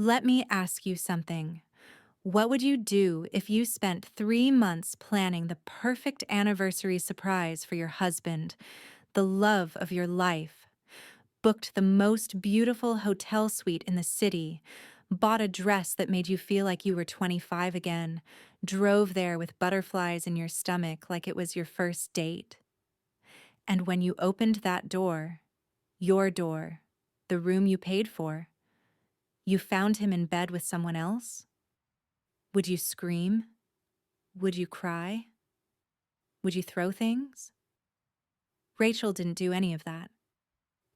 Let me ask you something. What would you do if you spent 3 months planning the perfect anniversary surprise for your husband, the love of your life, booked the most beautiful hotel suite in the city, bought a dress that made you feel like you were 25 again, drove there with butterflies in your stomach like it was your first date? And when you opened that door, your door, the room you paid for, you found him in bed with someone else? Would you scream? Would you cry? Would you throw things? Rachel didn't do any of that.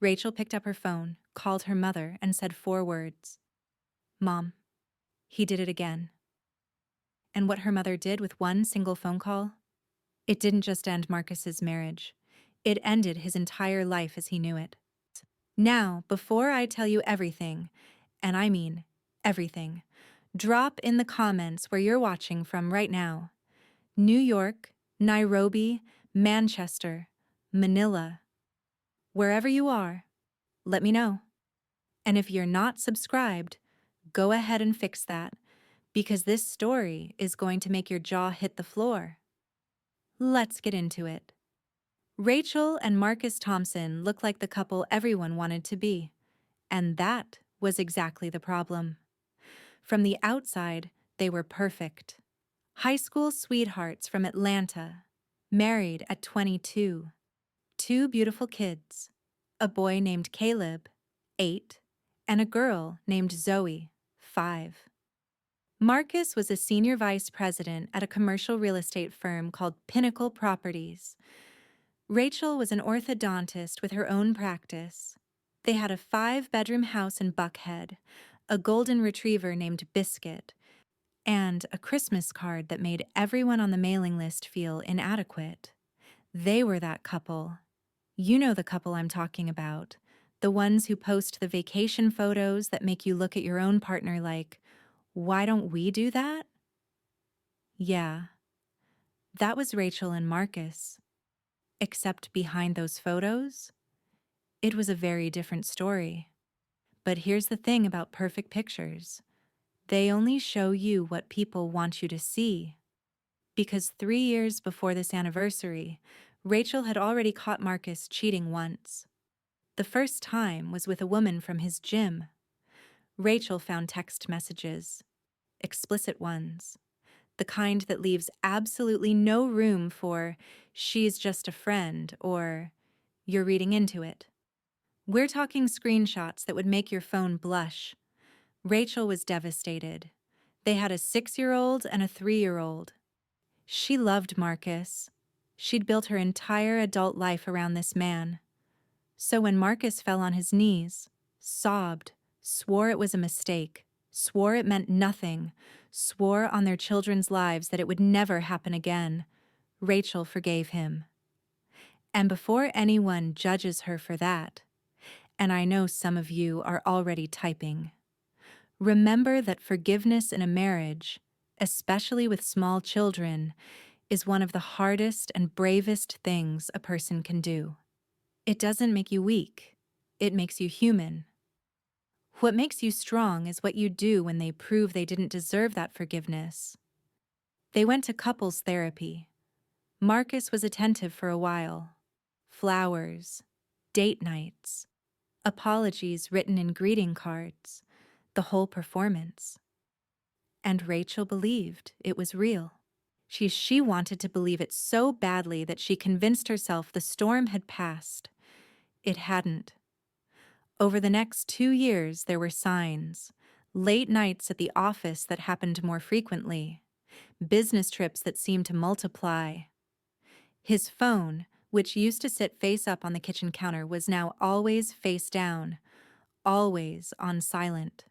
Rachel picked up her phone, called her mother, and said 4 words. Mom, he did it again. And what her mother did with one single phone call? It didn't just end Marcus's marriage. It ended his entire life as he knew it. Now, before I tell you everything, and I mean everything, drop in the comments where you're watching from right now. New York, Nairobi, Manchester, Manila. Wherever you are, let me know. And if you're not subscribed, go ahead and fix that, because this story is going to make your jaw hit the floor. Let's get into it. Rachel and Marcus Thompson look like the couple everyone wanted to be, and that was exactly the problem. From the outside, they were perfect. High school sweethearts from Atlanta, married at 22, 2 beautiful kids, a boy named Caleb, 8, and a girl named Zoe, 5. Marcus was a senior vice president at a commercial real estate firm called Pinnacle Properties. Rachel was an orthodontist with her own practice. They had a 5-bedroom house in Buckhead, a golden retriever named Biscuit, and a Christmas card that made everyone on the mailing list feel inadequate. They were that couple. You know the couple I'm talking about, the ones who post the vacation photos that make you look at your own partner like, why don't we do that? Yeah, that was Rachel and Marcus. Except behind those photos, it was a very different story. But here's the thing about perfect pictures. They only show you what people want you to see. Because 3 years before this anniversary, Rachel had already caught Marcus cheating once. The first time was with a woman from his gym. Rachel found text messages, explicit ones, the kind that leaves absolutely no room for "she's just a friend" or "you're reading into it." We're talking screenshots that would make your phone blush. Rachel was devastated. They had a 6-year-old and a 3-year-old. She loved Marcus. She'd built her entire adult life around this man. So when Marcus fell on his knees, sobbed, swore it was a mistake, swore it meant nothing, swore on their children's lives that it would never happen again, Rachel forgave him. And before anyone judges her for that, and I know some of you are already typing, remember that forgiveness in a marriage, especially with small children, is one of the hardest and bravest things a person can do. It doesn't make you weak. It makes you human. What makes you strong is what you do when they prove they didn't deserve that forgiveness. They went to couples therapy. Marcus was attentive for a while. Flowers, date nights, apologies written in greeting cards, the whole performance. And Rachel believed it was real. She wanted to believe it so badly that she convinced herself the storm had passed. It hadn't. Over the next 2 years, there were signs. Late nights at the office that happened more frequently. Business trips that seemed to multiply. His phone, which used to sit face up on the kitchen counter, was now always face down, always on silent.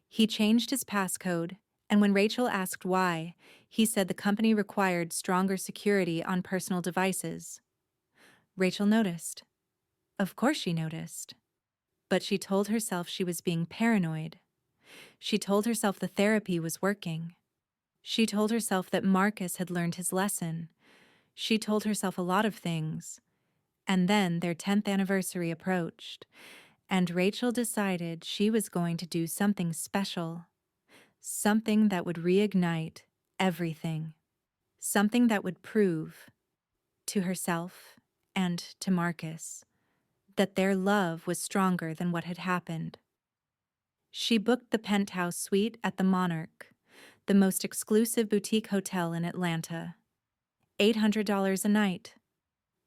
He changed his passcode, and when Rachel asked why, he said the company required stronger security on personal devices. Rachel noticed. Of course she noticed. But she told herself she was being paranoid. She told herself the therapy was working. She told herself that Marcus had learned his lesson. She told herself a lot of things. And then their 10th anniversary approached. and Rachel decided she was going to do something special, something that would reignite everything, something that would prove to herself and to Marcus that their love was stronger than what had happened. She booked the penthouse suite at the Monarch, the most exclusive boutique hotel in Atlanta. $800 a night.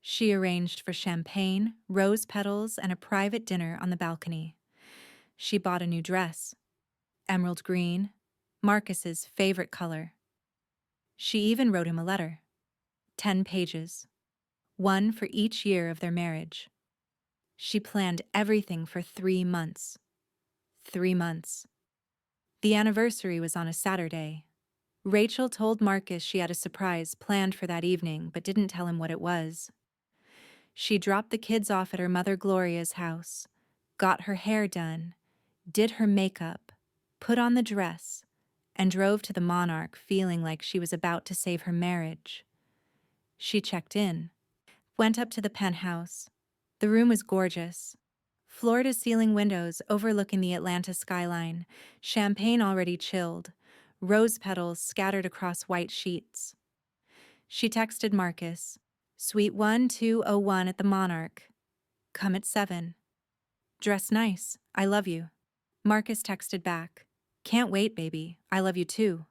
She arranged for champagne, rose petals, and a private dinner on the balcony. She bought a new dress, emerald green, Marcus's favorite color. She even wrote him a letter, 10 pages, one for each year of their marriage. She planned everything for 3 months. 3 months. The anniversary was on a Saturday. Rachel told Marcus she had a surprise planned for that evening, but didn't tell him what it was. She dropped the kids off at her mother Gloria's house, got her hair done, did her makeup, put on the dress, and drove to the Monarch feeling like she was about to save her marriage. She checked in, went up to the penthouse. The room was gorgeous. Floor-to-ceiling windows overlooking the Atlanta skyline, champagne already chilled, rose petals scattered across white sheets. She texted Marcus, Suite 1201 at the Monarch. Come at 7. Dress nice. I love you. Marcus texted back, Can't wait, baby. I love you too.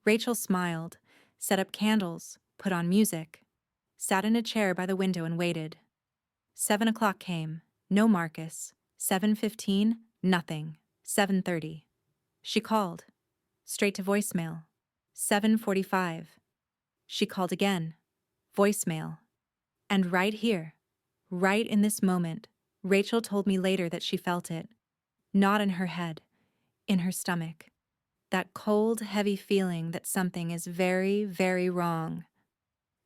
Rachel smiled, set up candles, put on music, sat in a chair by the window and waited. 7 o'clock came. No Marcus. 7:15, nothing. 7:30. She called. Straight to voicemail. 7:45. She called again. Voicemail. And right here, right in this moment, Rachel told me later that she felt it. Not in her head, in her stomach. That cold, heavy feeling that something is very, very wrong.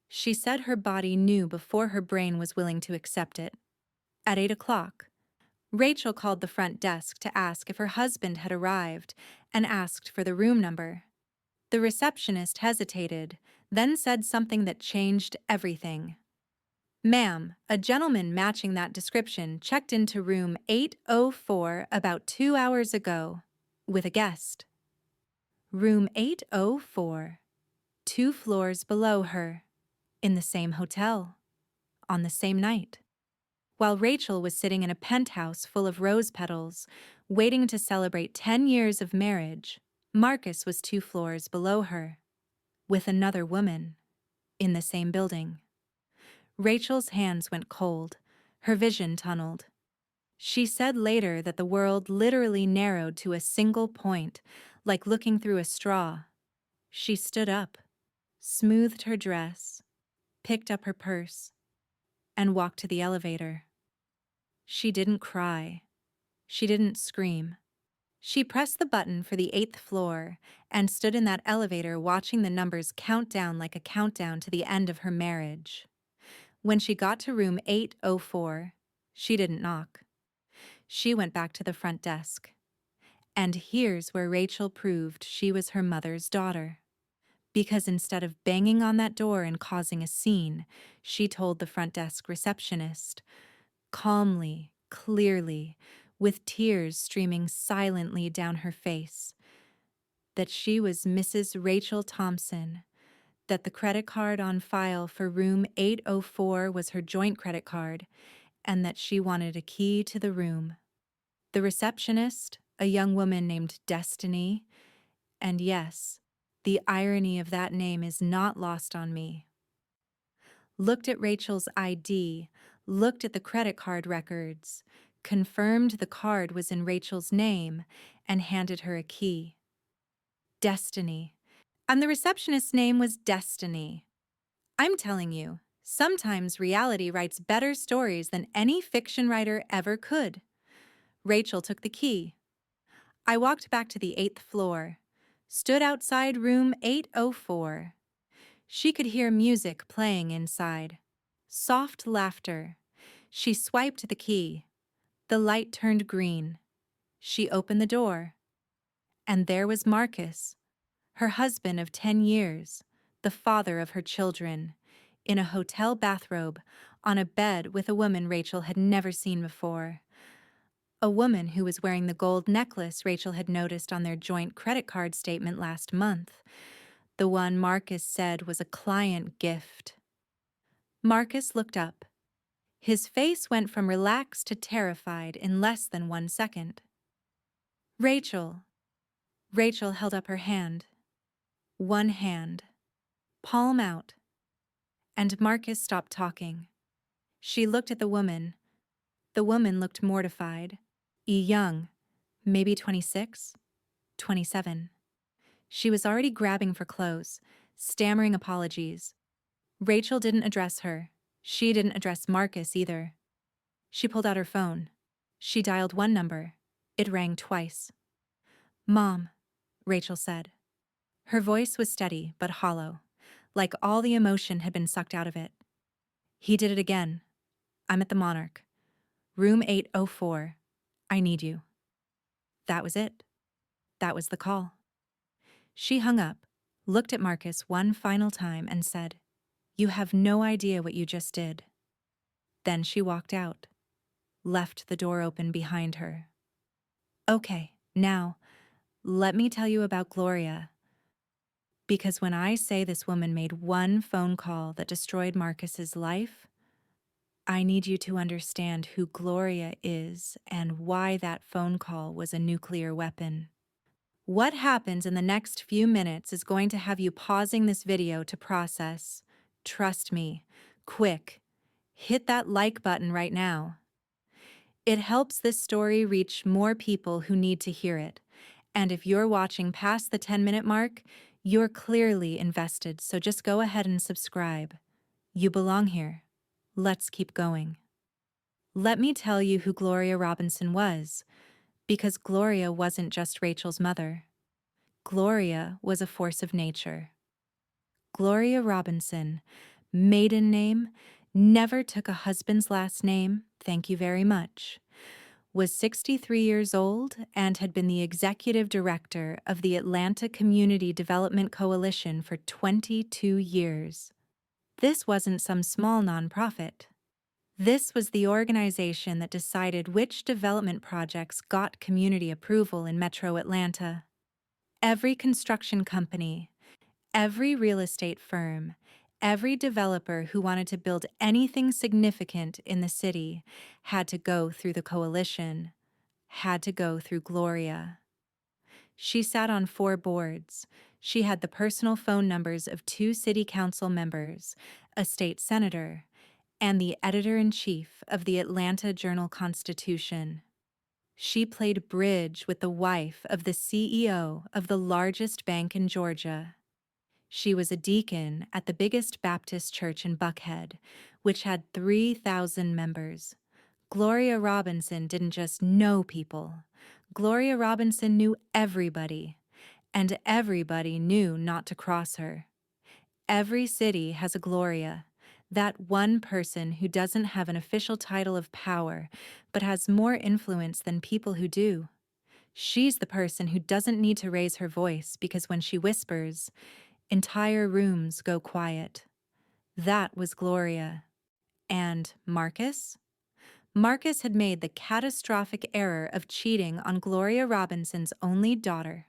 She said her body knew before her brain was willing to accept it. At 8 o'clock, Rachel called the front desk to ask if her husband had arrived and asked for the room number. The receptionist hesitated, then said something that changed everything. Ma'am, a gentleman matching that description checked into room 804 about 2 hours ago, with a guest. Room 804, 2 floors below her, in the same hotel, on the same night. While Rachel was sitting in a penthouse full of rose petals, waiting to celebrate 10 years of marriage, Marcus was 2 floors below her, with another woman, in the same building. Rachel's hands went cold, her vision tunneled. She said later that the world literally narrowed to a single point, like looking through a straw. She stood up, smoothed her dress, picked up her purse, and walked to the elevator. She didn't cry. She didn't scream. She pressed the button for the 8th floor and stood in that elevator watching the numbers count down like a countdown to the end of her marriage. When she got to room 804, she didn't knock. She went back to the front desk. And here's where Rachel proved she was her mother's daughter. Because instead of banging on that door and causing a scene, she told the front desk receptionist, calmly, clearly, with tears streaming silently down her face, that she was Mrs. Rachel Thompson, that the credit card on file for room 804 was her joint credit card, and that she wanted a key to the room. The receptionist, a young woman named Destiny, and yes, the irony of that name is not lost on me, looked at Rachel's ID, looked at the credit card records, confirmed the card was in Rachel's name, and handed her a key. Destiny. And the receptionist's name was Destiny. I'm telling you, sometimes reality writes better stories than any fiction writer ever could. Rachel took the key. I walked back to the 8th floor, stood outside room 804. She could hear music playing inside. Soft laughter. She swiped the key. The light turned green. She opened the door. And there was Marcus, her husband of 10 years, the father of her children, in a hotel bathrobe, on a bed with a woman Rachel had never seen before. A woman who was wearing the gold necklace Rachel had noticed on their joint credit card statement last month. The one Marcus said was a client gift. Marcus looked up. His face went from relaxed to terrified in less than 1 second. Rachel. Rachel held up her hand. One hand. Palm out. And Marcus stopped talking. She looked at the woman. The woman looked mortified. Young, maybe 26, 27. She was already grabbing for clothes, stammering apologies. Rachel didn't address her. She didn't address Marcus either. She pulled out her phone. She dialed one number. It rang twice. "Mom," Rachel said. Her voice was steady but hollow, like all the emotion had been sucked out of it. He did it again. "I'm at the Monarch. Room 804. I need you." That was it. That was the call. She hung up, looked at Marcus one final time and said, "You have no idea what you just did." Then she walked out, left the door open behind her. Okay, now, let me tell you about Gloria. Because when I say this woman made one phone call that destroyed Marcus's life, I need you to understand who Gloria is and why that phone call was a nuclear weapon. What happens in the next few minutes is going to have you pausing this video to process. Trust me. Quick. Hit that like button right now. It helps this story reach more people who need to hear it. And if you're watching past the 10-minute mark, you're clearly invested, so just go ahead and subscribe. You belong here. Let's keep going. Let me tell you who Gloria Robinson was, because Gloria wasn't just Rachel's mother. Gloria was a force of nature. Gloria Robinson, maiden name, never took a husband's last name, thank you very much, was 63 years old and had been the executive director of the Atlanta Community Development Coalition for 22 years. This wasn't some small nonprofit. This was the organization that decided which development projects got community approval in Metro Atlanta. Every construction company, every real estate firm, every developer who wanted to build anything significant in the city had to go through the coalition, had to go through Gloria. She sat on 4 boards. She had the personal phone numbers of 2 city council members, a state senator, and the editor-in-chief of the Atlanta Journal-Constitution. She played bridge with the wife of the CEO of the largest bank in Georgia. She was a deacon at the biggest Baptist church in Buckhead, which had 3,000 members. Gloria Robinson didn't just know people. Gloria Robinson knew everybody, and everybody knew not to cross her. Every city has a Gloria, that one person who doesn't have an official title of power, but has more influence than people who do. She's the person who doesn't need to raise her voice because when she whispers, entire rooms go quiet. That was Gloria. And Marcus? Marcus had made the catastrophic error of cheating on Gloria Robinson's only daughter.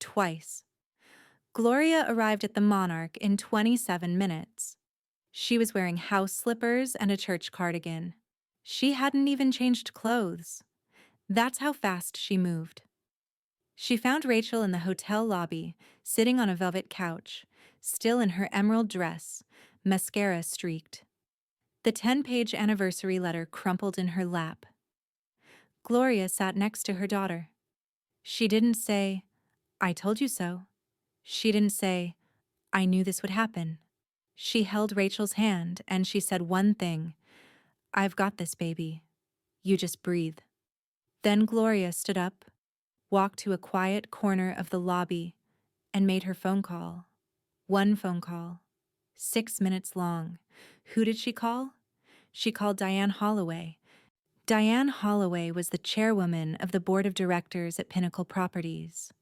Twice. Gloria arrived at the Monarch in 27 minutes. She was wearing house slippers and a church cardigan. She hadn't even changed clothes. That's how fast she moved. She found Rachel in the hotel lobby, sitting on a velvet couch, still in her emerald dress, mascara streaked. The 10-page anniversary letter crumpled in her lap. Gloria sat next to her daughter. She didn't say, "I told you so." She didn't say, "I knew this would happen." She held Rachel's hand and she said one thing, "I've got this, baby. You just breathe." Then Gloria stood up, walked to a quiet corner of the lobby, and made her phone call. One phone call. 6 minutes long. Who did she call? She called Diane Holloway. Diane Holloway was the chairwoman of the board of directors at Pinnacle Properties,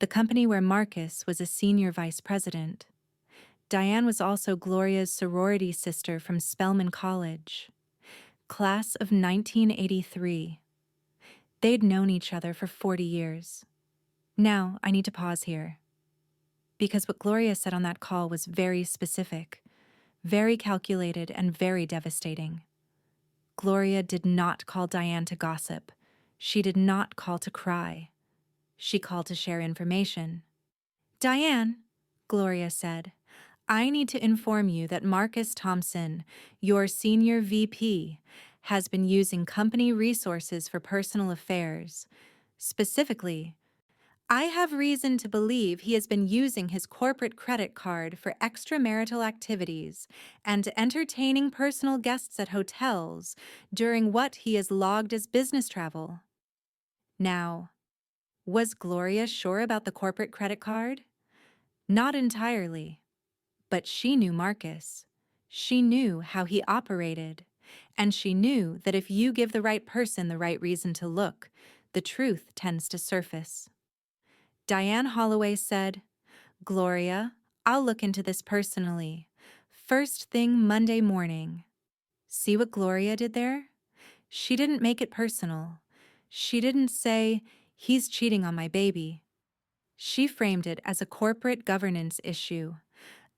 the company where Marcus was a senior vice president. Diane was also Gloria's sorority sister from Spelman College. Class of 1983. They'd known each other for 40 years. Now, I need to pause here, because what Gloria said on that call was very specific, very calculated, and very devastating. Gloria did not call Diane to gossip. She did not call to cry. She called to share information. "Diane," Gloria said, "I need to inform you that Marcus Thompson, your senior VP, has been using company resources for personal affairs. Specifically, I have reason to believe he has been using his corporate credit card for extramarital activities and entertaining personal guests at hotels during what he has logged as business travel." Now, was Gloria sure about the corporate credit card? Not entirely. But she knew Marcus. She knew how he operated. And she knew that if you give the right person the right reason to look, the truth tends to surface. Diane Holloway said, "Gloria, I'll look into this personally. First thing Monday morning." See what Gloria did there? She didn't make it personal. She didn't say, "He's cheating on my baby." She framed it as a corporate governance issue,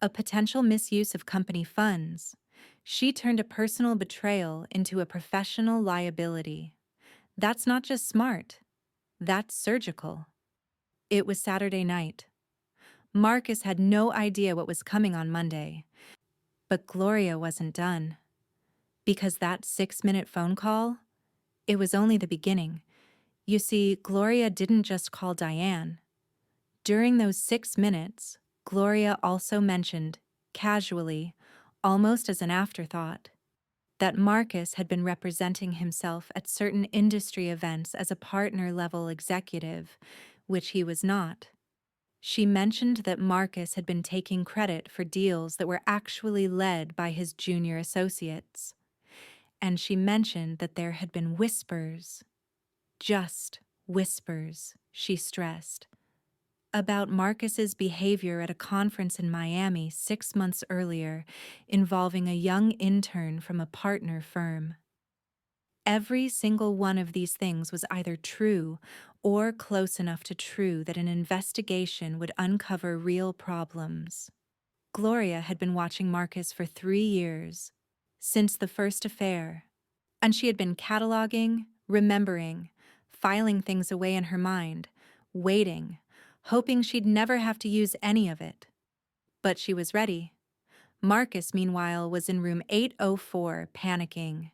a potential misuse of company funds. She turned a personal betrayal into a professional liability. That's not just smart, that's surgical. It was Saturday night. Marcus had no idea what was coming on Monday. But Gloria wasn't done. Because that 6-minute phone call, it was only the beginning. You see, Gloria didn't just call Diane. During those 6 minutes, Gloria also mentioned, casually, almost as an afterthought, that Marcus had been representing himself at certain industry events as a partner-level executive, which he was not. She mentioned that Marcus had been taking credit for deals that were actually led by his junior associates. And she mentioned that there had been whispers, just whispers, she stressed, about Marcus's behavior at a conference in Miami 6 months earlier involving a young intern from a partner firm. Every single one of these things was either true or close enough to true that an investigation would uncover real problems. Gloria had been watching Marcus for 3 years, since the first affair, and she had been cataloging, remembering, filing things away in her mind, waiting, hoping she'd never have to use any of it. But she was ready. Marcus, meanwhile, was in room 804, panicking.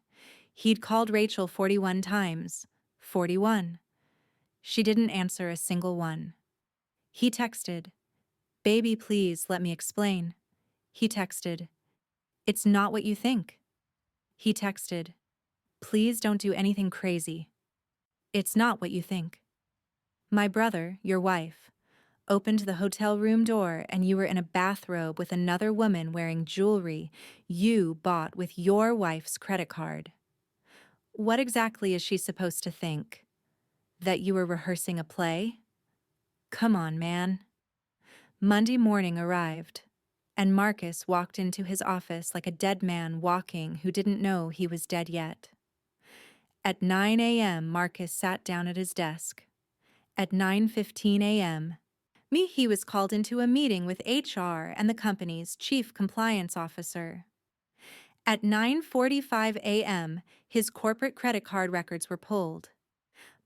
He'd called Rachel 41 times. 41. She didn't answer a single one. He texted, "Baby, please let me explain." He texted, "It's not what you think." He texted, "Please don't do anything crazy. It's not what you think. My brother, your wife, opened the hotel room door and you were in a bathrobe with another woman wearing jewelry you bought with your wife's credit card. What exactly is she supposed to think? That you were rehearsing a play? Come on, man." Monday morning arrived, and Marcus walked into his office like a dead man walking who didn't know he was dead yet. At 9 a.m., Marcus sat down at his desk. At 9:15 a.m., he was called into a meeting with HR and the company's chief compliance officer. At 9:45 a.m., his corporate credit card records were pulled.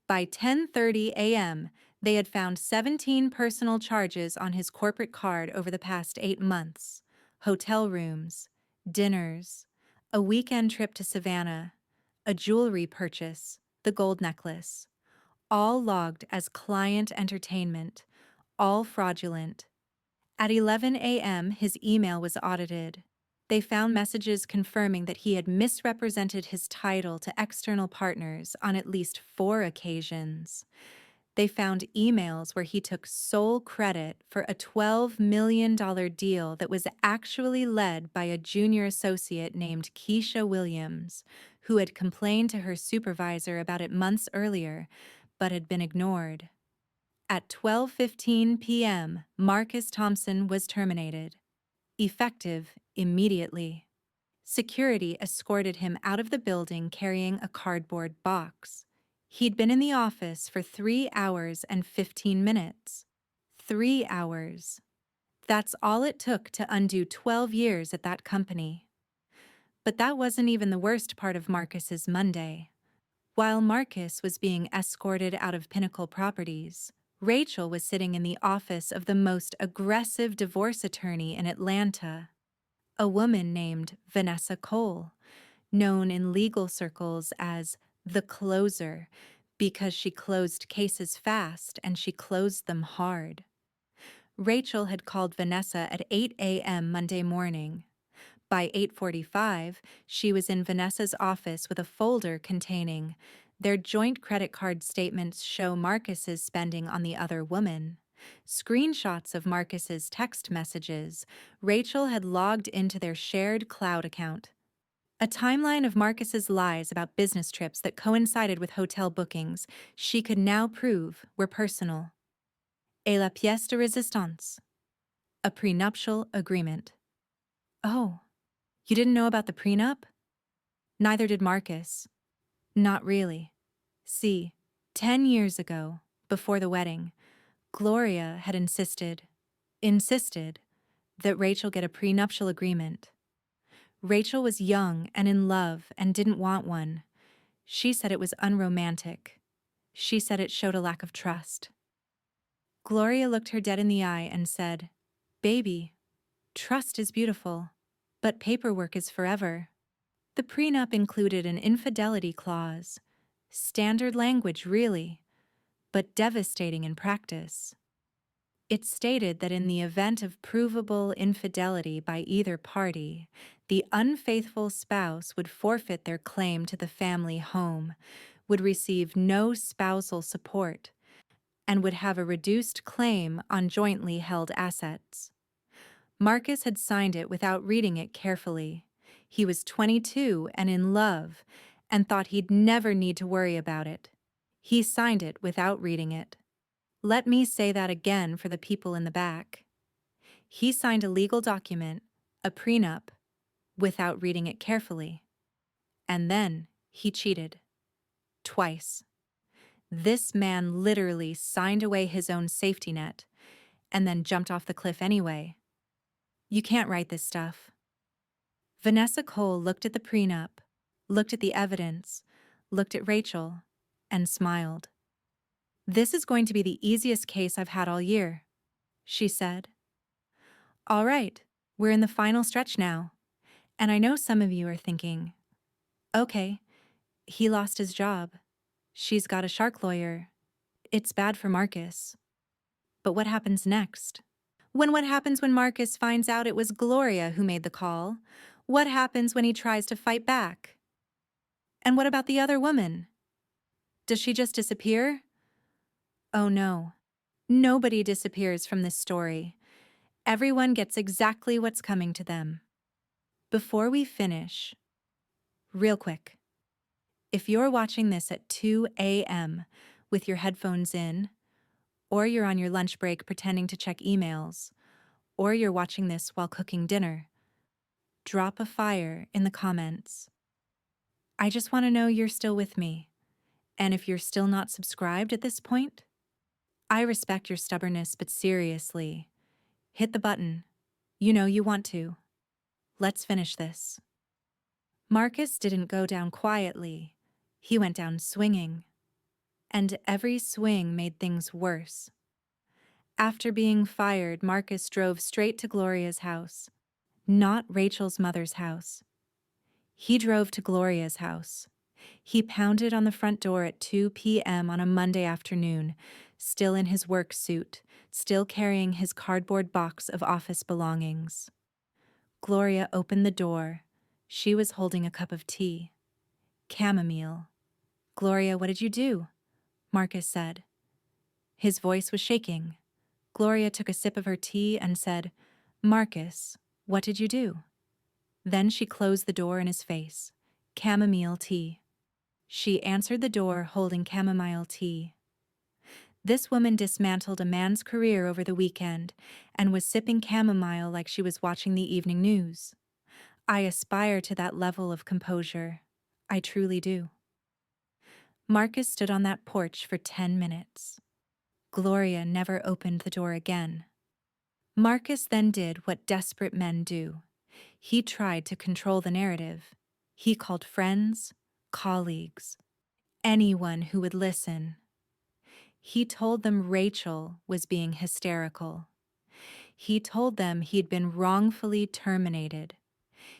By 10:30 a.m., they had found 17 personal charges on his corporate card over the past 8 months: hotel rooms, dinners, a weekend trip to Savannah, a jewelry purchase, the gold necklace, all logged as client entertainment, all fraudulent. At 11 a.m., his email was audited. They found messages confirming that he had misrepresented his title to external partners on at least 4 occasions. They found emails where he took sole credit for a $12 million deal that was actually led by a junior associate named Keisha Williams, who had complained to her supervisor about it months earlier, but had been ignored. At 12:15 p.m., Marcus Thompson was terminated, effective immediately. Security escorted him out of the building carrying a cardboard box. He'd been in the office for 3 hours and 15 minutes. 3 hours. That's all it took to undo 12 years at that company. But that wasn't even the worst part of Marcus's Monday. While Marcus was being escorted out of Pinnacle Properties, Rachel was sitting in the office of the most aggressive divorce attorney in Atlanta, a woman named Vanessa Cole, known in legal circles as the closer because she closed cases fast and she closed them hard. Rachel had called Vanessa at 8 a.m. Monday morning. By 8:45, she was in Vanessa's office with a folder containing their joint credit card statements show Marcus's spending on the other woman, screenshots of Marcus's text messages Rachel had logged into their shared cloud account, a timeline of Marcus's lies about business trips that coincided with hotel bookings she could now prove were personal. Et la pièce de résistance. A prenuptial agreement. Oh, you didn't know about the prenup? Neither did Marcus. Not really. See, 10 years ago, before the wedding, Gloria had insisted that Rachel get a prenuptial agreement. Rachel was young and in love and didn't want one. She said it was unromantic. She said it showed a lack of trust. Gloria looked her dead in the eye and said, "Baby, trust is beautiful, but paperwork is forever." The prenup included an infidelity clause. Standard language, really, but devastating in practice. It stated that in the event of provable infidelity by either party, the unfaithful spouse would forfeit their claim to the family home, would receive no spousal support, and would have a reduced claim on jointly held assets. Marcus had signed it without reading it carefully. He was 22 and in love, and thought he'd never need to worry about it. He signed it without reading it. Let me say that again for the people in the back. He signed a legal document, a prenup, without reading it carefully. And then he cheated. Twice. This man literally signed away his own safety net and then jumped off the cliff anyway. You can't write this stuff. Vanessa Cole looked at the prenup, looked at the evidence, looked at Rachel, and smiled. "This is going to be the easiest case I've had all year," she said. "All right, we're in the final stretch now, and I know some of you are thinking, okay, he lost his job. She's got a shark lawyer. It's bad for Marcus. But what happens next? What happens when Marcus finds out it was Gloria who made the call? What happens when he tries to fight back? And what about the other woman? Does she just disappear? Oh no. Nobody disappears from this story. Everyone gets exactly what's coming to them. Before we finish, real quick, if you're watching this at 2 a.m. with your headphones in, or you're on your lunch break pretending to check emails, or you're watching this while cooking dinner, drop a fire in the comments. I just want to know you're still with me. And if you're still not subscribed at this point, I respect your stubbornness, but seriously, hit the button. You know you want to. Let's finish this. Marcus didn't go down quietly. He went down swinging. And every swing made things worse. After being fired, Marcus drove straight to Gloria's house, not Rachel's mother's house. He drove to Gloria's house. He pounded on the front door at 2 p.m. on a Monday afternoon, still in his work suit, still carrying his cardboard box of office belongings. Gloria opened the door. She was holding a cup of tea. Chamomile. "Gloria, what did you do?" Marcus said. His voice was shaking. Gloria took a sip of her tea and said, "Marcus, what did you do?" Then she closed the door in his face. Chamomile tea. She answered the door holding chamomile tea. This woman dismantled a man's career over the weekend and was sipping chamomile like she was watching the evening news. I aspire to that level of composure. I truly do. Marcus stood on that porch for 10 minutes. Gloria never opened the door again. Marcus then did what desperate men do. He tried to control the narrative. He called friends, colleagues, anyone who would listen. He told them Rachel was being hysterical. He told them he'd been wrongfully terminated.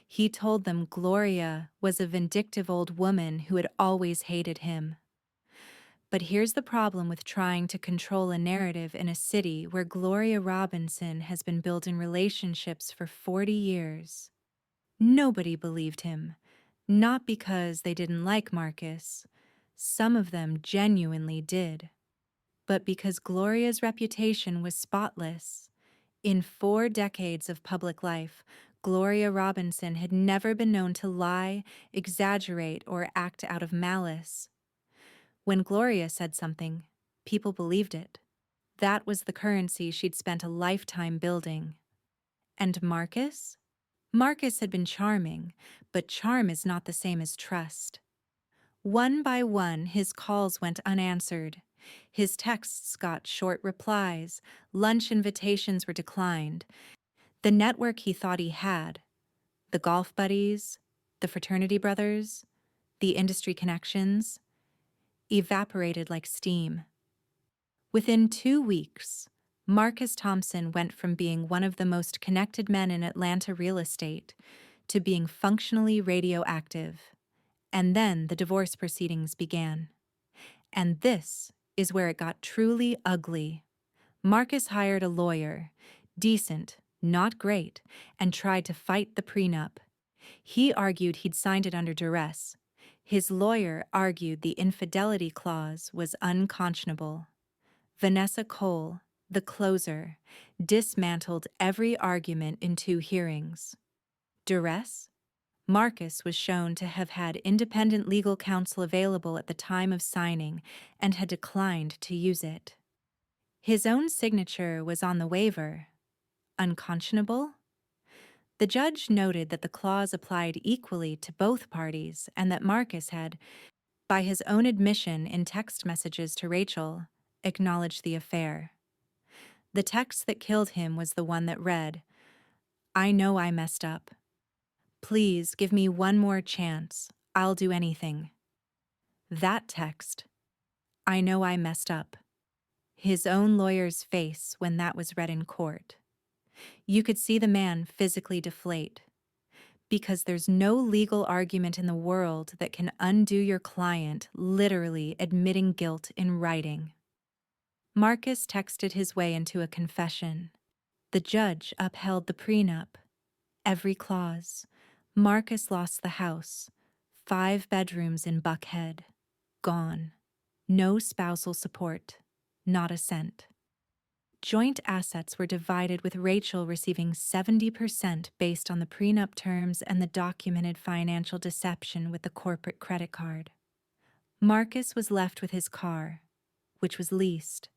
He told them Gloria was a vindictive old woman who had always hated him. But here's the problem with trying to control a narrative in a city where Gloria Robinson has been building relationships for 40 years. Nobody believed him, not because they didn't like Marcus. Some of them genuinely did. But because Gloria's reputation was spotless. In 4 decades of public life, Gloria Robinson had never been known to lie, exaggerate, or act out of malice. When Gloria said something, people believed it. That was the currency she'd spent a lifetime building. And Marcus? Marcus had been charming, but charm is not the same as trust. One by one, his calls went unanswered. His texts got short replies, lunch invitations were declined. The network he thought he had, the golf buddies, the fraternity brothers, the industry connections, evaporated like steam. Within 2 weeks, Marcus Thompson went from being one of the most connected men in Atlanta real estate to being functionally radioactive. And then the divorce proceedings began. And this is where it got truly ugly. Marcus hired a lawyer, decent, not great, and tried to fight the prenup. He argued he'd signed it under duress. His lawyer argued the infidelity clause was unconscionable. Vanessa Cole, the closer, dismantled every argument in 2 hearings. Duress? Marcus was shown to have had independent legal counsel available at the time of signing and had declined to use it. His own signature was on the waiver. Unconscionable? The judge noted that the clause applied equally to both parties and that Marcus had, by his own admission in text messages to Rachel, acknowledged the affair. The text that killed him was the one that read, "I know I messed up. Please give me one more chance. I'll do anything." That text, "I know I messed up." His own lawyer's face when that was read in court. You could see the man physically deflate. Because there's no legal argument in the world that can undo your client literally admitting guilt in writing. Marcus texted his way into a confession. The judge upheld the prenup. Every clause. Marcus lost the house. 5 bedrooms in Buckhead. Gone. No spousal support. Not a cent. Joint assets were divided with Rachel receiving 70% based on the prenup terms and the documented financial deception with the corporate credit card. Marcus was left with his car, which was leased,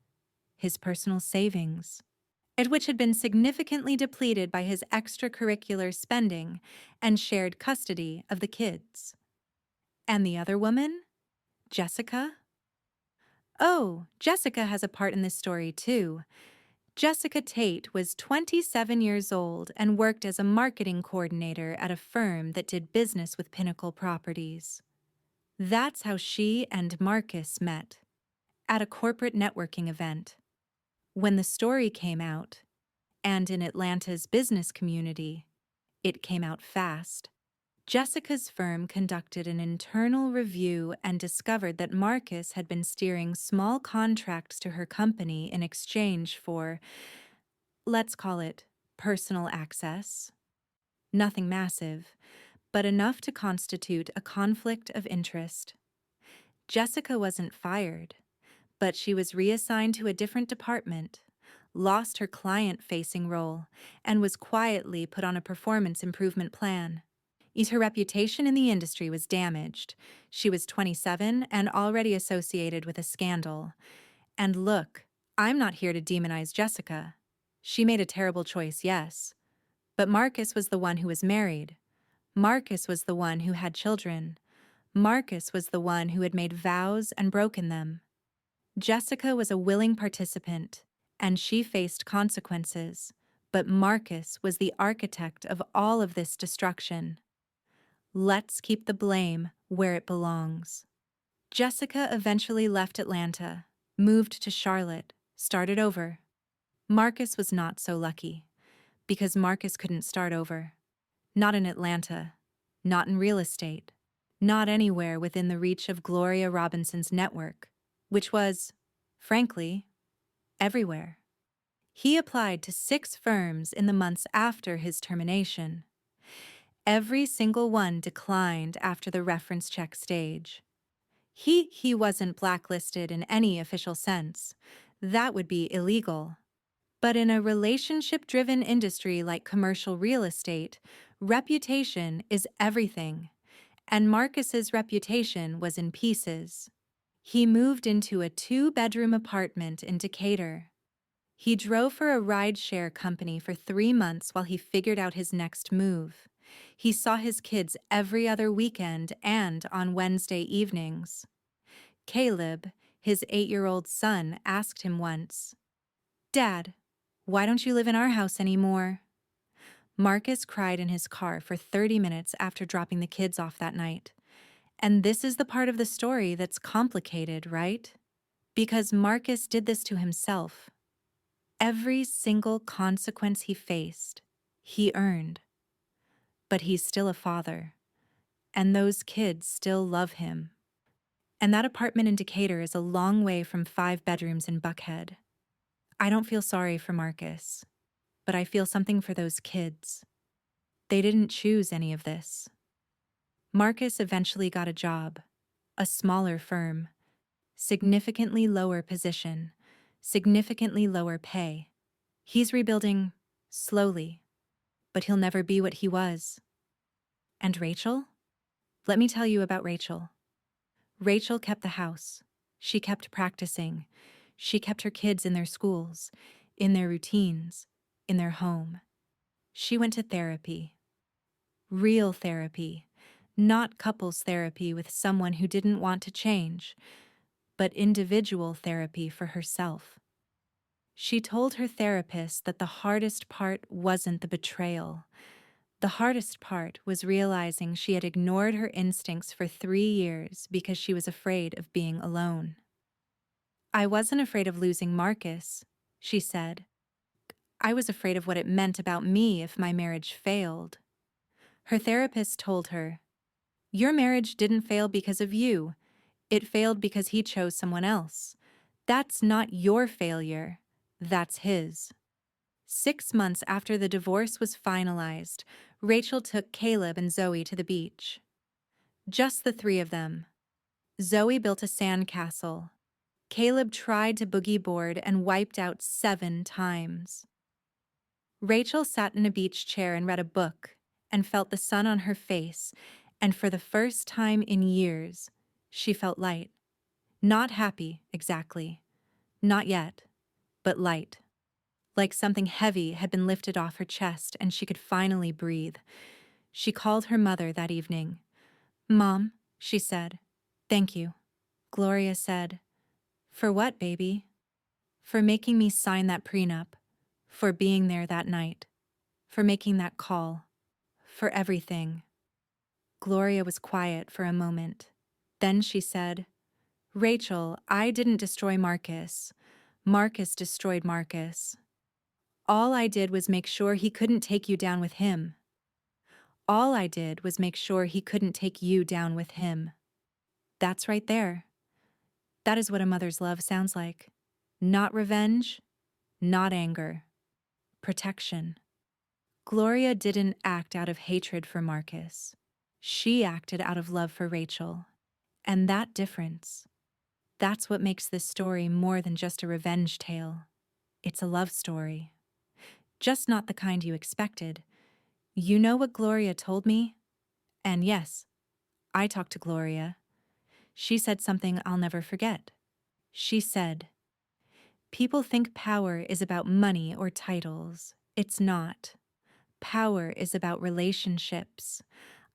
his personal savings, and which had been significantly depleted by his extracurricular spending and shared custody of the kids. And the other woman? Jessica? Oh, Jessica has a part in this story too. Jessica Tate was 27 years old and worked as a marketing coordinator at a firm that did business with Pinnacle Properties. That's how she and Marcus met, at a corporate networking event. When the story came out, and in Atlanta's business community, it came out fast. Jessica's firm conducted an internal review and discovered that Marcus had been steering small contracts to her company in exchange for, let's call it, personal access. Nothing massive, but enough to constitute a conflict of interest. Jessica wasn't fired, but she was reassigned to a different department, lost her client-facing role, and was quietly put on a performance improvement plan. Her reputation in the industry was damaged. She was 27 and already associated with a scandal. And look, I'm not here to demonize Jessica. She made a terrible choice, yes. But Marcus was the one who was married. Marcus was the one who had children. Marcus was the one who had made vows and broken them. Jessica was a willing participant, and she faced consequences, but Marcus was the architect of all of this destruction. Let's keep the blame where it belongs. Jessica eventually left Atlanta, moved to Charlotte, started over. Marcus was not so lucky, because Marcus couldn't start over. Not in Atlanta, not in real estate, not anywhere within the reach of Gloria Robinson's network, which was, frankly, everywhere. He applied to 6 firms in the months after his termination. Every single one declined after the reference check stage. He wasn't blacklisted in any official sense. That would be illegal. But in a relationship-driven industry like commercial real estate, reputation is everything. And Marcus's reputation was in pieces. He moved into a 2-bedroom apartment in Decatur. He drove for a rideshare company for 3 months while he figured out his next move. He saw his kids every other weekend and on Wednesday evenings. Caleb, his 8-year-old son, asked him once, "Dad, why don't you live in our house anymore?" Marcus cried in his car for 30 minutes after dropping the kids off that night. And this is the part of the story that's complicated, right? Because Marcus did this to himself. Every single consequence he faced, he earned. But he's still a father, and those kids still love him. And that apartment in Decatur is a long way from 5 bedrooms in Buckhead. I don't feel sorry for Marcus, but I feel something for those kids. They didn't choose any of this. Marcus eventually got a job, a smaller firm, significantly lower position, significantly lower pay. He's rebuilding slowly, but he'll never be what he was. And Rachel? Let me tell you about Rachel. Rachel kept the house. She kept practicing. She kept her kids in their schools, in their routines, in their home. She went to therapy. Real therapy, not couples therapy with someone who didn't want to change, but individual therapy for herself. She told her therapist that the hardest part wasn't the betrayal. The hardest part was realizing she had ignored her instincts for 3 years because she was afraid of being alone. "I wasn't afraid of losing Marcus," she said. "I was afraid of what it meant about me if my marriage failed." Her therapist told her, "Your marriage didn't fail because of you. It failed because he chose someone else. That's not your failure. That's his." 6 months after the divorce was finalized, Rachel took Caleb and Zoe to the beach. Just the 3 of them. Zoe built a sandcastle. Caleb tried to boogie board and wiped out 7 times. Rachel sat in a beach chair and read a book and felt the sun on her face, and for the first time in years, she felt light. Not happy, exactly. Not yet, but light. Like something heavy had been lifted off her chest and she could finally breathe. She called her mother that evening. "Mom," she said. "Thank you." Gloria said, "For what, baby?" "For making me sign that prenup. For being there that night. For making that call. For everything." Gloria was quiet for a moment. Then she said, "Rachel, I didn't destroy Marcus. Marcus destroyed Marcus. All I did was make sure he couldn't take you down with him. All I did was make sure he couldn't take you down with him." That's right there. That is what a mother's love sounds like. Not revenge, not anger. Protection. Gloria didn't act out of hatred for Marcus. She acted out of love for Rachel. And that difference, that's what makes this story more than just a revenge tale. It's a love story. Just not the kind you expected. You know what Gloria told me? And yes, I talked to Gloria. She said something I'll never forget. She said, "People think power is about money or titles. It's not. Power is about relationships.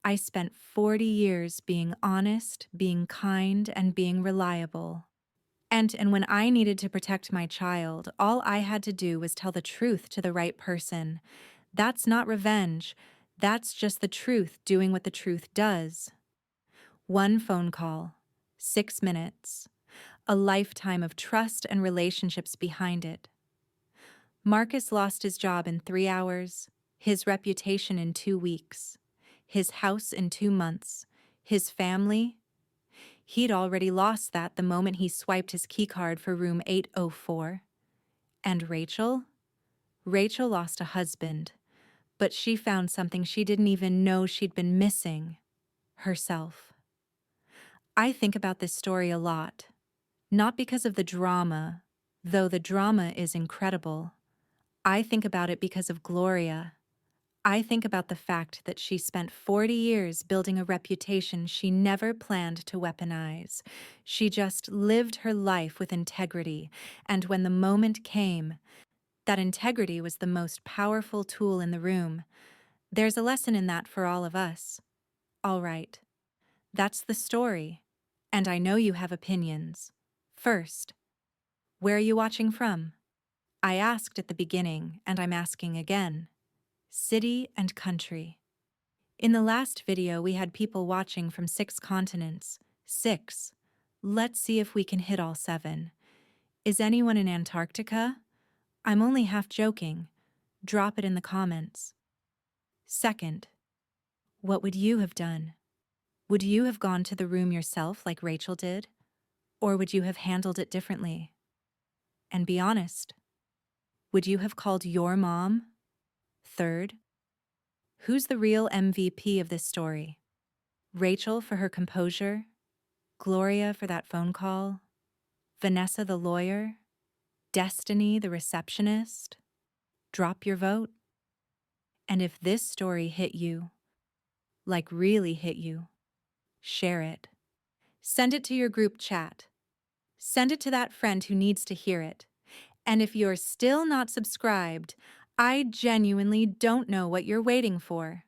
I spent 40 years being honest, being kind, and being reliable. And when I needed to protect my child, all I had to do was tell the truth to the right person. That's not revenge. That's just the truth doing what the truth does. One phone call, 6 minutes, a lifetime of trust and relationships behind it. Marcus lost his job in 3 hours, his reputation in 2 weeks, his house in 2 months, his family. He'd already lost that the moment he swiped his keycard for room 804. And Rachel? Rachel lost a husband, but she found something she didn't even know she'd been missing: herself. I think about this story a lot, not because of the drama, though the drama is incredible. I think about it because of Gloria. I think about the fact that she spent 40 years building a reputation she never planned to weaponize. She just lived her life with integrity, and when the moment came, that integrity was the most powerful tool in the room. There's a lesson in that for all of us. All right, that's the story, and I know you have opinions. First, where are you watching from? I asked at the beginning, and I'm asking again. City and country. In the last video, we had people watching from 6 continents. 6. Let's see if we can hit all 7. Is anyone in Antarctica? I'm only half joking. Drop it in the comments. Second, what would you have done? Would you have gone to the room yourself like Rachel did? Or would you have handled it differently? And be honest, would you have called your mom? Third, who's the real MVP of this story? Rachel for her composure? Gloria for that phone call? Vanessa the lawyer? Destiny the receptionist? Drop your vote. And if this story hit you, like really hit you, share it. Send it to your group chat. Send it to that friend who needs to hear it. And if you're still not subscribed, I genuinely don't know what you're waiting for.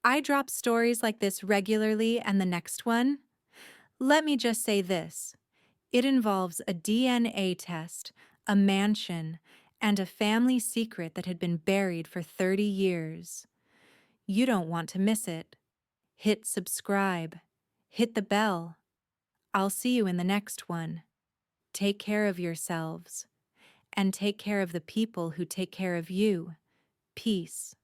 I drop stories like this regularly, and the next one? Let me just say this. It involves a DNA test, a mansion, and a family secret that had been buried for 30 years. You don't want to miss it. Hit subscribe. Hit the bell. I'll see you in the next one. Take care of yourselves, and take care of the people who take care of you. Peace.